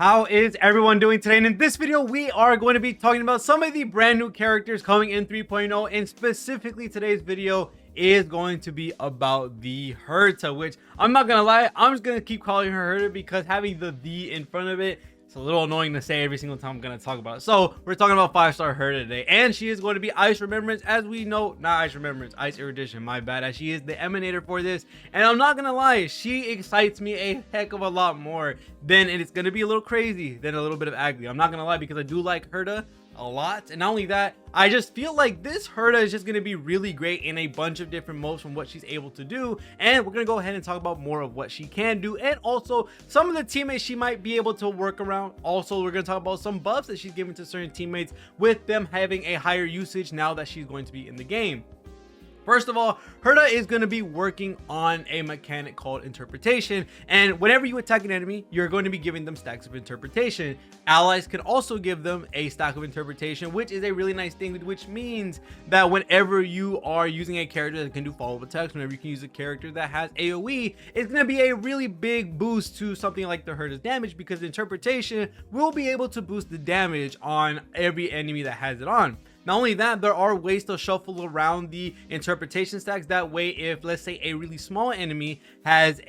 How is everyone doing today? And in this video, we are going to be talking about some of the brand new characters coming in 3.0, and specifically today's video is going to be about the Herta, which I'm not gonna lie, I'm just gonna keep calling her Herta because having the in front of it, it's a little annoying to say every single time I'm gonna talk about it. So we're talking about 5-star Herta today, and she is going to be Ice Remembrance, as we know. Not Ice Remembrance, Ice Erudition, my bad, as she is the emanator for this. And I'm not gonna lie, she excites me a heck of a lot more than, and it's gonna be a little crazy than a little bit of Agli. I'm not gonna lie, because I do like Herta a lot, and not only that, I just feel like this Herta is just going to be really great in a bunch of different modes from what she's able to do. And we're going to go ahead and talk about more of what she can do, and also some of the teammates she might be able to work around. Also, we're going to talk about some buffs that she's given to certain teammates with them having a higher usage now that she's going to be in the game. First of all, Herta is going to be working on a mechanic called interpretation, and whenever you attack an enemy, you're going to be giving them stacks of interpretation. Allies can also give them a stack of interpretation, which is a really nice thing, which means that whenever you are using a character that can do follow-up attacks, whenever you can use a character that has AoE, it's going to be a really big boost to something like the Herta's damage, because interpretation will be able to boost the damage on every enemy that has it on. Not only that, there are ways to shuffle around the interpretation stacks. That way, if let's say a really small enemy has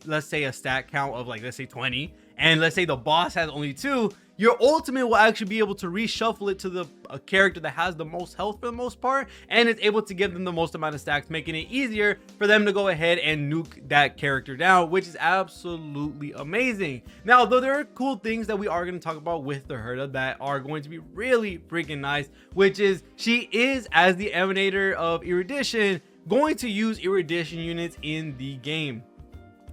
let's say a stat count of like, let's say 20, and let's say the boss has only 2, your ultimate will actually be able to reshuffle it to the character that has the most health for the most part, and it's able to give them the most amount of stacks, making it easier for them to go ahead and nuke that character down, which is absolutely amazing. Now, though, there are cool things that we are going to talk about with the Herta that are going to be really freaking nice, which is she is, as the emanator of Erudition, going to use Erudition units in the game,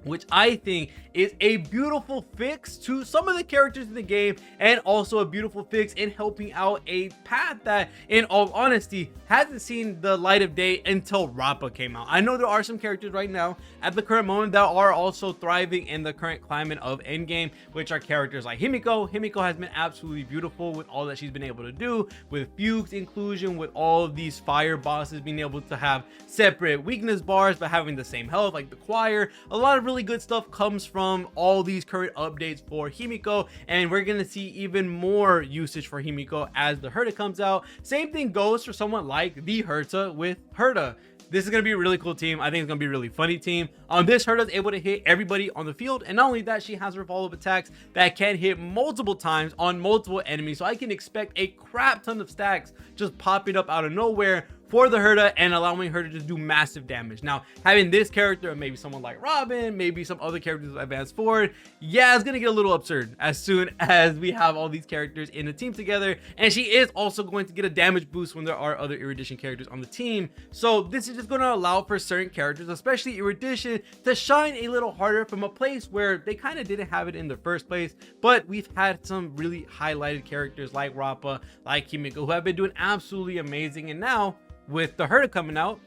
which I think is a beautiful fix to some of the characters in the game, and also a beautiful fix in helping out a path that, in all honesty, hasn't seen the light of day until Rappa came out. I know there are some characters right now at the current moment that are also thriving in the current climate of endgame, which are characters like Himiko. Himiko has been absolutely beautiful with all that she's been able to do, with Fugue's inclusion, with all of these fire bosses being able to have separate weakness bars but having the same health, like the choir. A lot of really good stuff comes from all these current updates for Himiko, and we're gonna see even more usage for Himiko as the Herta comes out. Same thing goes for someone like the Herta with Herta. This is going to be a really cool team. I think it's going to be a really funny team. This Herta is able to hit everybody on the field, and not only that, she has her follow-up attacks that can hit multiple times on multiple enemies, so I can expect a crap ton of stacks just popping up out of nowhere for the Herta and allowing her to just do massive damage. Now, having this character, and maybe someone like Robin, maybe some other characters advance forward, yeah, it's gonna get a little absurd as soon as we have all these characters in a team together. And she is also going to get a damage boost when there are other Erudition characters on the team. So this is just gonna allow for certain characters, especially Erudition, to shine a little harder from a place where they kind of didn't have it in the first place. But we've had some really highlighted characters like Rappa, like Himiko, who have been doing absolutely amazing. And now, with the Herta coming out,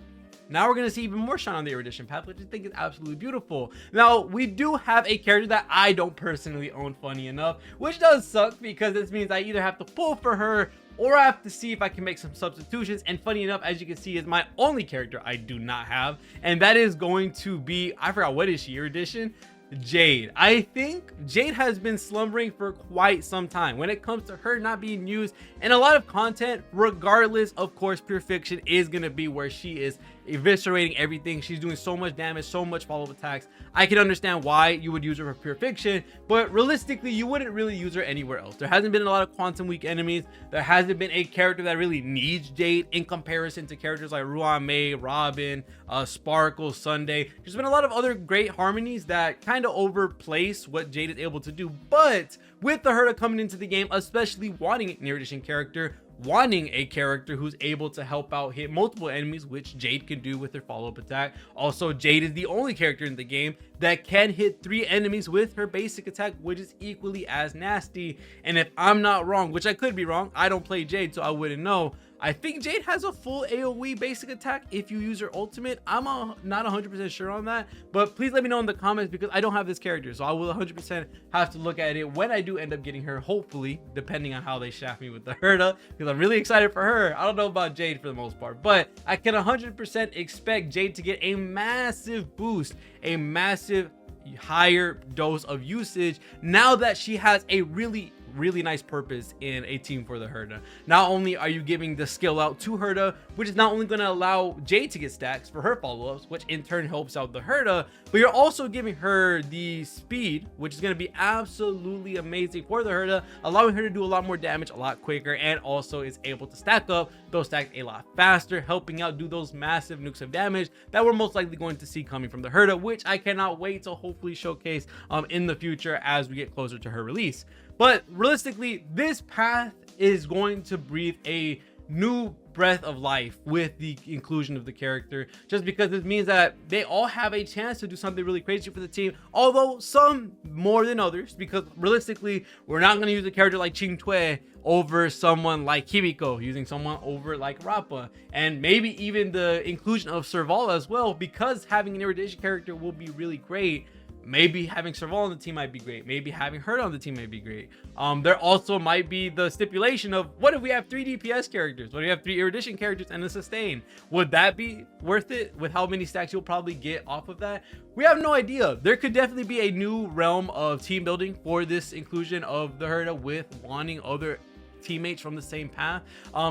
now we're going to see even more shine on the Erudition path, which I think is absolutely beautiful. Now, we do have a character that I don't personally own, funny enough, which does suck, because this means I either have to pull for her or I have to see if I can make some substitutions. And funny enough, as you can see, is my only character I do not have, and that is going to be, I forgot, what is she, Erudition? Jade. I think Jade has been slumbering for quite some time when it comes to her not being used in a lot of content. Regardless, of course, Pure Fiction is going to be where she is eviscerating everything. She's doing so much damage, so much follow-up attacks. I can understand why you would use her for Pure Fiction, but realistically, you wouldn't really use her anywhere else. There hasn't been a lot of quantum weak enemies. There hasn't been a character that really needs Jade in comparison to characters like Ruame, Robin, Sparkle, Sunday. There's been a lot of other great harmonies that kind of overplace what Jade is able to do. But with the Herta coming into the game, especially wanting an Erudition character, wanting a character who's able to help out hit multiple enemies, which Jade can do with her follow-up attack. Also, Jade is the only character in the game that can hit 3 enemies with her basic attack, which is equally as nasty. And if I'm not wrong, which I could be wrong, I don't play Jade, so I wouldn't know, I think Jade has a full AoE basic attack if you use her ultimate. I'm not 100% sure on that, but please let me know in the comments, because I don't have this character, so I will 100% have to look at it when I do end up getting her, hopefully, depending on how they shaft me with the Herta, because I'm really excited for her. I don't know about Jade for the most part, but I can 100% expect Jade to get a massive boost, a massive higher dose of usage now that she has a really nice purpose in a team for the Herta. Not only are you giving the skill out to Herta, which is not only going to allow Jade to get stacks for her follow-ups, which in turn helps out the Herta, but you're also giving her the speed, which is going to be absolutely amazing for the Herta, allowing her to do a lot more damage a lot quicker, and also is able to stack up those stacks a lot faster, helping out do those massive nukes of damage that we're most likely going to see coming from the Herta, which I cannot wait to hopefully showcase in the future as we get closer to her release. But realistically, this path is going to breathe a new breath of life with the inclusion of the character, just because it means that they all have a chance to do something really crazy for the team, although some more than others, because realistically, we're not going to use a character like Ching Tue over someone like Kimiko, using someone over like Rappa, and maybe even the inclusion of Serval as well, because having an Erudition character will be really great. Maybe having Serval on the team might be great. Maybe having Herta on the team might be great. There also might be the stipulation of, what if we have 3 DPS characters? What if we have 3 Erudition characters and a sustain? Would that be worth it with how many stacks you'll probably get off of that? We have no idea. There could definitely be a new realm of team building for this inclusion of the Herta, with wanting other teammates from the same path,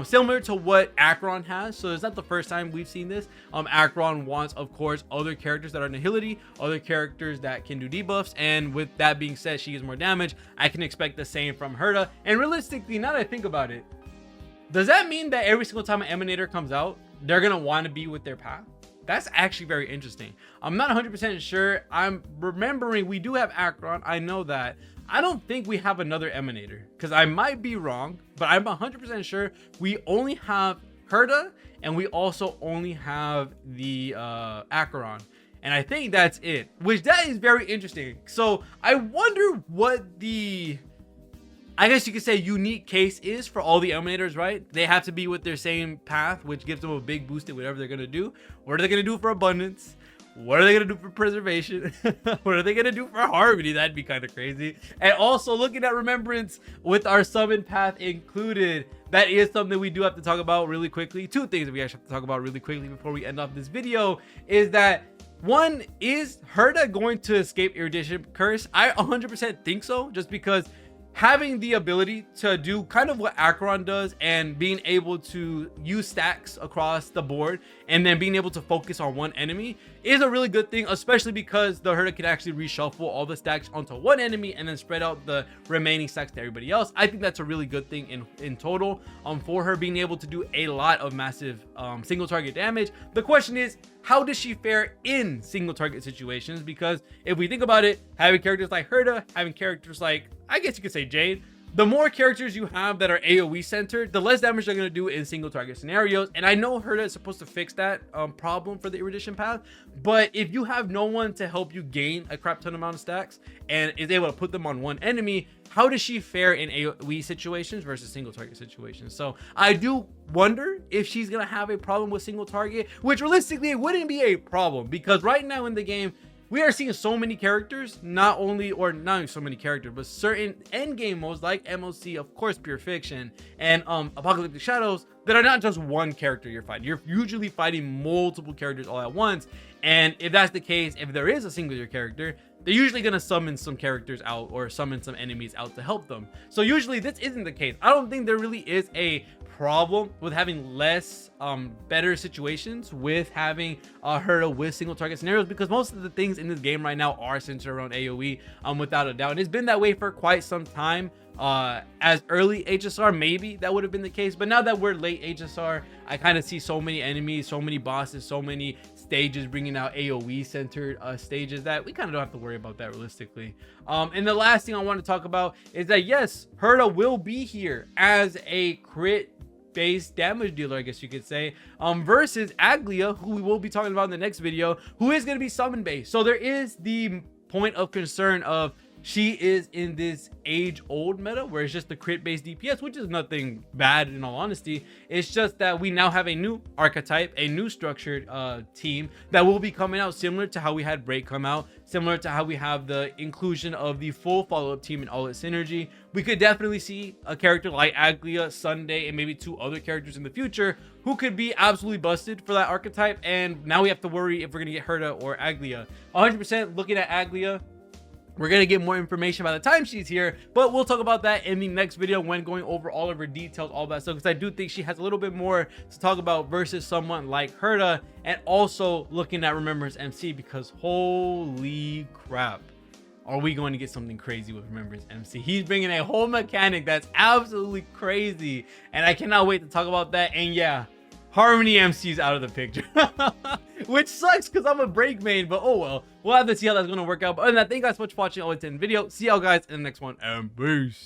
similar to what Acheron has. So it's not the first time we've seen this. Acheron wants, of course, other characters that are Nihility, other characters that can do debuffs, and with that being said, she gets more damage. I can expect the same from Herta. And realistically, now that I think about it, does that mean that every single time an emanator comes out, they're gonna want to be with their path? That's actually very interesting. I'm not 100% sure. I'm remembering we do have Acheron, I know that. I don't think we have another emanator, because I might be wrong, but I'm 100% sure we only have Herta, and we also only have the Acheron, and I think that's it, which that is very interesting. So I wonder what the, I guess you could say, unique case is for all the emanators, right? They have to be with their same path, which gives them a big boost in whatever they're going to do. What are they going to do for abundance? What are they going to do for preservation? What are they going to do for harmony? That'd be kind of crazy. And also looking at remembrance with our summon path included, that is something we do have to talk about really quickly. 2 things that we actually have to talk about really quickly before we end off this video is that, one, is Herta going to escape Erudition curse? I 100% think so, just because having the ability to do kind of what Acheron does and being able to use stacks across the board and then being able to focus on one enemy is a really good thing, especially because the Herta can actually reshuffle all the stacks onto one enemy and then spread out the remaining stacks to everybody else. I think that's a really good thing in total for her being able to do a lot of massive single target damage. The question is, how does she fare in single target situations? Because if we think about it, having characters like Herta, having characters like, I guess you could say, Jade, the more characters you have that are AoE centered, the less damage they're going to do in single target scenarios. And I know Herta is supposed to fix that problem for the Erudition path, but if you have no one to help you gain a crap ton amount of stacks and is able to put them on one enemy, how does she fare in AoE situations versus single target situations? So I do wonder if she's going to have a problem with single target, which realistically it wouldn't be a problem, because right now in the game, we are seeing so many characters, not so many characters, but certain end game modes like MOC, of course, Pure Fiction, and Apocalyptic Shadows, that are not just one character you're fighting. You're usually fighting multiple characters all at once. And if that's the case, if there is a singular character, they're usually going to summon some characters out or summon some enemies out to help them. So usually this isn't the case. I don't think there really is a problem with having less better situations with having Herta with single target scenarios, because most of the things in this game right now are centered around AoE, without a doubt, and it's been that way for quite some time. As early HSR, maybe that would have been the case, but now that we're late HSR, I kind of see so many enemies, so many bosses, so many stages bringing out AoE centered stages that we kind of don't have to worry about that realistically. And the last thing I want to talk about is that yes, Herta will be here as a crit based damage dealer, I guess you could say, versus Aglia, who we will be talking about in the next video, who is going to be summon based. So there is the point of concern of, she is in this age-old meta where it's just the crit-based DPS, which is nothing bad in all honesty. It's just that we now have a new archetype, a new structured team that will be coming out, similar to how we had Break come out, similar to how we have the inclusion of the full follow-up team in all its synergy. We could definitely see a character like Aglia, Sunday, and maybe 2 other characters in the future who could be absolutely busted for that archetype. And now we have to worry if we're gonna get Herta or Aglia. 100% looking at Aglia, we're gonna get more information by the time she's here, but we'll talk about that in the next video when going over all of her details, all that stuff, because I do think she has a little bit more to talk about versus someone like Herta. And also looking at Remembrance MC, because holy crap, are we going to get something crazy with Remembrance MC? He's bringing a whole mechanic that's absolutely crazy, and I cannot wait to talk about that. And yeah, Harmony MC's out of the picture, which sucks because I'm a Break main, but oh well. We'll have to see how that's going to work out. But other than that, thank you guys so much for watching all the video. See y'all guys in the next one, and peace.